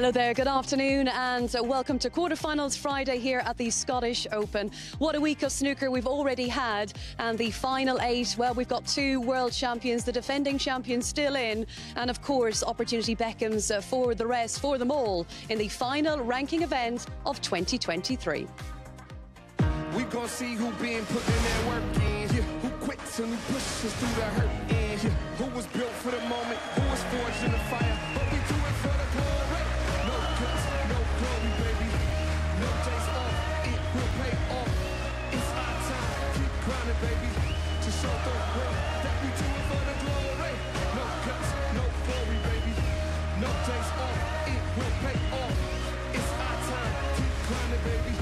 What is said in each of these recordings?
Hello there, good afternoon and welcome to quarterfinals Friday here at the Scottish Open. What a week of snooker we've already had, and the final eight, well, we've got two world champions, the defending champions still in, and of course opportunity beckons for the rest, for them all, in the final ranking event of 2023. We gon' see who been putting their work in, who quits and who pushes through the hurt in, who was built for the moment, who was forged in the fire, but we do it for the glory. No cuts, no glory, baby. No days off, it will pay off. It's our time, keep grinding, baby, to show the world that we do it for the glory. No cuts, no glory, baby. No days off, it will pay off. It's our time, keep grinding, baby.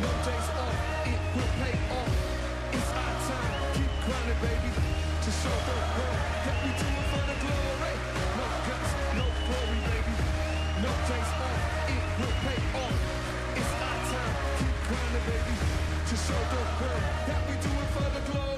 No days off, it will pay off. It's our time, keep grinding, baby, to show the world that we do it for the glory. No cuts, no glory, baby. No days off, it will pay off. It's our time, keep grinding, baby, to show the world that we do it for the glory.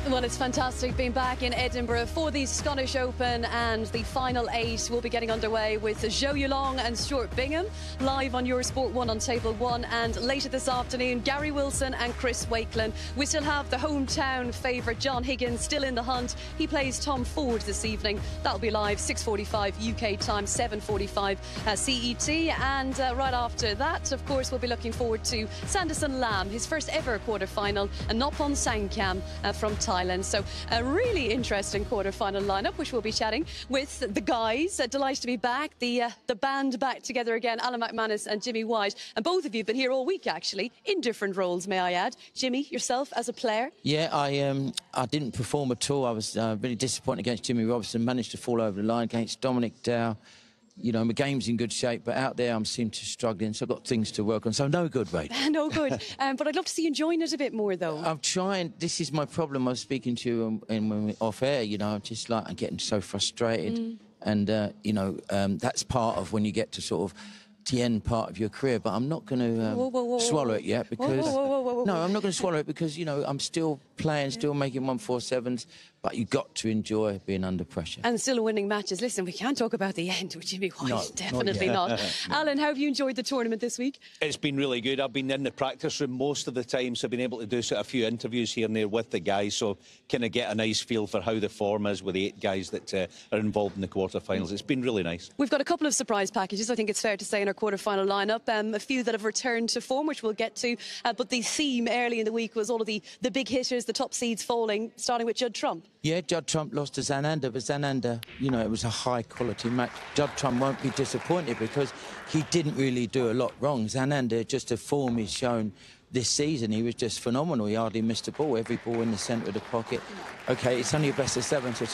Well, it's fantastic being back in Edinburgh for the Scottish Open, and the final eight will be getting underway with Zhou Yulong and Stuart Bingham live on Eurosport 1 on Table 1, and later this afternoon Gary Wilson and Chris Wakelin. We still have the hometown favourite John Higgins still in the hunt. He plays Tom Ford this evening. That'll be live 6:45 UK time, 7:45 CET, and right after that, of course, we'll be looking forward to Sanderson Lam, his first ever quarter-final, and Noppon Sangkam from Thailand. So a really interesting quarter-final lineup, which we'll be chatting with the guys. Delighted to be back, the band back together again, Alan McManus and Jimmy White. And both of you have been here all week, actually, in different roles, may I add. Jimmy, yourself as a player? Yeah, I didn't perform at all. I was really disappointed against Jimmy Robinson, managed to fall over the line against Dominic Dow. You know, my game's in good shape, but out there I seem to struggling, so I've got things to work on. So no good, mate. No good. But I'd love to see you enjoying it a bit more, though. I'm trying. This is my problem. I was speaking to you when we're off air, you know, just like I'm getting so frustrated. And, you know, that's part of when you get to sort of the end part of your career, but I'm not going to swallow it yet because... No, I'm not going to swallow it because, you know, I'm still playing, still making 147s, but you've got to enjoy being under pressure. And still winning matches. Listen, we can't talk about the end with Jimmy White. No, definitely not. Alan, how have you enjoyed the tournament this week? It's been really good. I've been in the practice room most of the time, so I've been able to do a few interviews here and there with the guys, so kind of get a nice feel for how the form is with the 8 guys that are involved in the quarterfinals. It's been really nice. We've got a couple of surprise packages, I think it's fair to say, in our quarterfinal lineup. A few that have returned to form, which we'll get to. But the theme early in the week was all of the big hitters, the top seeds falling, starting with Judd Trump. Yeah, Judd Trump lost to Zanander, but Zanander, you know, it was a high-quality match. Judd Trump won't be disappointed because he didn't really do a lot wrong. Zanander, just the form he's shown this season, he was just phenomenal. He hardly missed a ball, every ball in the centre of the pocket. OK, it's only a best of 7, so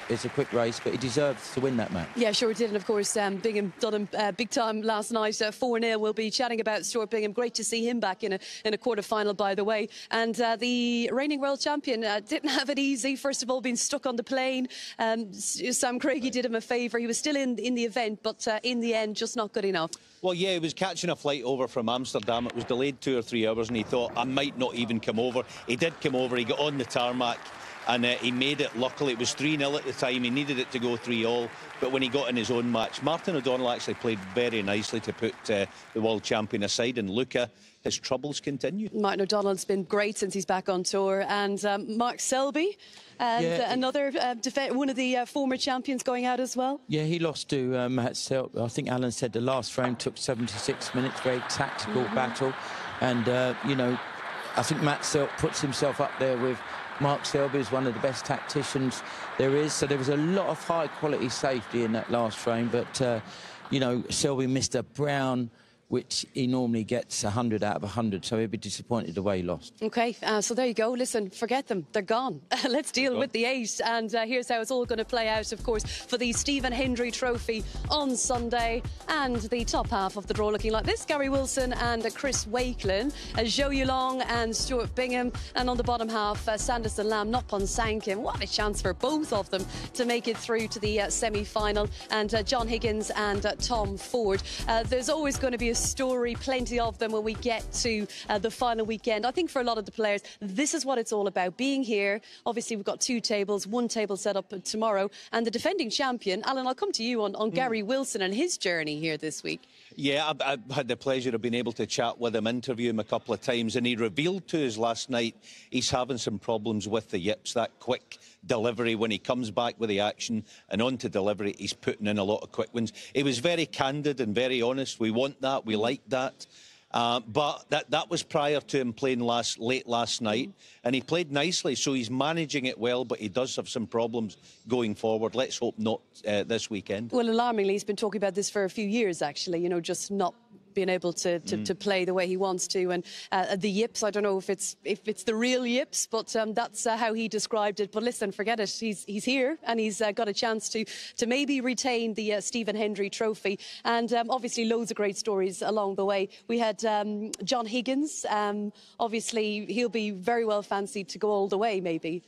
it's a quick race, but he deserves to win that match. Yeah, sure did. And of course, Bingham done him big time last night, 4-0. We'll be chatting about Stuart Bingham. Great to see him back in a quarter-final, by the way. And the reigning world champion didn't have it easy. First of all, being stuck on the plane. Sam Craigie did him a favour. He was still in the event, but in the end, just not good enough. Well, yeah, he was catching a flight over from Amsterdam. It was delayed 2 or 3 hours, and he thought, I might not even come over. He did come over, he got on the tarmac, and he made it. Luckily, it was 3-0 at the time. He needed it to go 3-all, but when he got in his own match, Martin O'Donnell actually played very nicely to put the world champion aside, and Luca, his troubles continue. Martin O'Donnell's been great since he's back on tour, and Mark Selby, and another one of the former champions going out as well. Yeah, he lost to Matt Selby. I think Alan said the last frame took 76 minutes, very tactical battle, and, you know, I think Matt Selby puts himself up there with Mark Selby as one of the best tacticians there is. So there was a lot of high-quality safety in that last frame, but, you know, Selby missed a brown, which he normally gets 100 out of 100, so he'd be disappointed the way he lost. OK, so there you go. Listen, forget them. They're gone. Let's deal with the 8. And here's how it's all going to play out, of course, for the Stephen Hendry Trophy on Sunday. And the top half of the draw looking like this: Gary Wilson and Chris Wakelin, Zhou Yulong and Stuart Bingham. And on the bottom half, Sanderson Lam, Noppon Sangkam. What a chance for both of them to make it through to the semi-final. And John Higgins and Tom Ford. There's always going to be a story, plenty of them when we get to the final weekend. I think for a lot of the players, this is what it's all about, being here. Obviously, we've got 2 tables, 1 table set up tomorrow. And the defending champion, Alan, I'll come to you on Gary Wilson and his journey here this week. Yeah, I've had the pleasure of being able to chat with him, interview him a couple of times, and he revealed to us last night he's having some problems with the yips, that quick delivery when he comes back with the action and on to delivery, he's putting in a lot of quick ones. He was very candid and very honest. We want that, we like that. But that was prior to him playing late last night, and he played nicely, so he's managing it well, but he does have some problems going forward. Let's hope not this weekend. Well, alarmingly, he's been talking about this for a few years, actually, you know, just not being able to play the way he wants to. And the yips, I don't know if it's the real yips, but that's how he described it. But listen, forget it. He's here, and he's got a chance to maybe retain the Stephen Hendry trophy. And obviously loads of great stories along the way. We had John Higgins. Obviously, he'll be very well fancied to go all the way, maybe.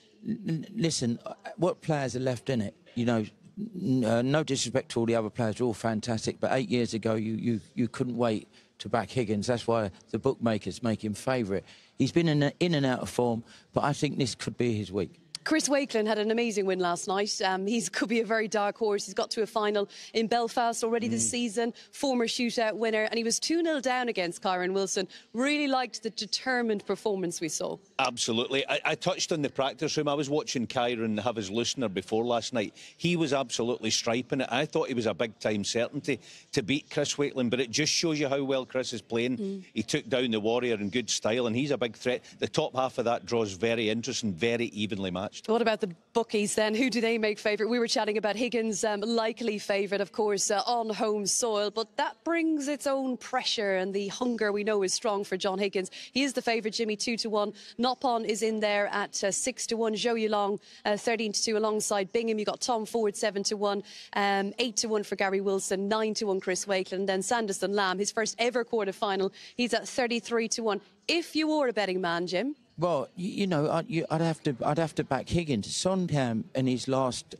Listen, what players are left in it? You know, no disrespect to all the other players, they're all fantastic, but 8 years ago you couldn't wait to back Higgins. That's why the bookmakers make him favourite. He's been in and out of form, but I think this could be his week. Chris Wakelin had an amazing win last night. He could be a very dark horse. He's got to a final in Belfast already this season, former shootout winner, and he was 2-0 down against Kyron Wilson. Really liked the determined performance we saw. Absolutely. I touched on the practice room. I was watching Kyron have his loosener before last night. He was absolutely striping it. I thought he was a big-time certainty to beat Chris Wakelin, but it just shows you how well Chris is playing. He took down the Warrior in good style, and he's a big threat. The top half of that draw is very interesting, very evenly matched. What about the bookies then? Who do they make favourite? We were chatting about Higgins, likely favourite, of course, on home soil. But that brings its own pressure, and the hunger we know is strong for John Higgins. He is the favourite, Jimmy, 2-1. Noppon is in there at 6-1. Zhou Yulong, 13-2 alongside Bingham. You got Tom Ford, 7-1. 8-1 for Gary Wilson, 9-1 Chris Wakelin. And then Sanderson Lamb, his first ever quarter-final. He's at 33-1. If you were a betting man, Jim... Well, you know, I'd have to back Higgins. Sondheim in his last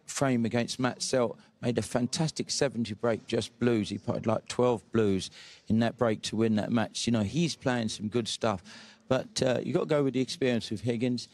frame against Matt Selt made a fantastic 70 break, just blues. He put like 12 blues in that break to win that match. You know, he's playing some good stuff. But you've got to go with the experience with Higgins.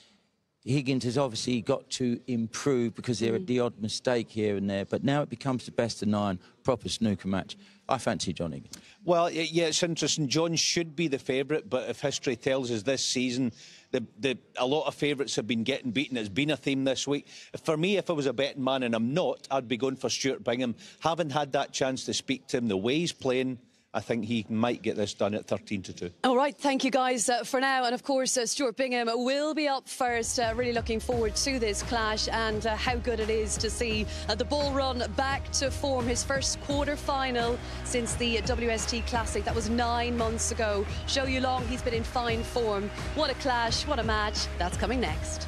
Higgins has obviously got to improve because there are the odd mistake here and there. But now it becomes the best of 9, proper snooker match. I fancy John Higgins. Well, yeah, it's interesting. John should be the favourite, but if history tells us this season, a lot of favourites have been getting beaten. It's been a theme this week. For me, if I was a betting man, and I'm not, I'd be going for Stuart Bingham. Having had that chance to speak to him, the way he's playing, I think he might get this done at 13-2. All right, thank you guys for now. And of course, Stuart Bingham will be up first. Really looking forward to this clash and how good it is to see the ball run back to form. His first quarter-final since the WST Classic. That was 9 months ago. Zhou Yulong, he's been in fine form. What a clash, what a match. That's coming next.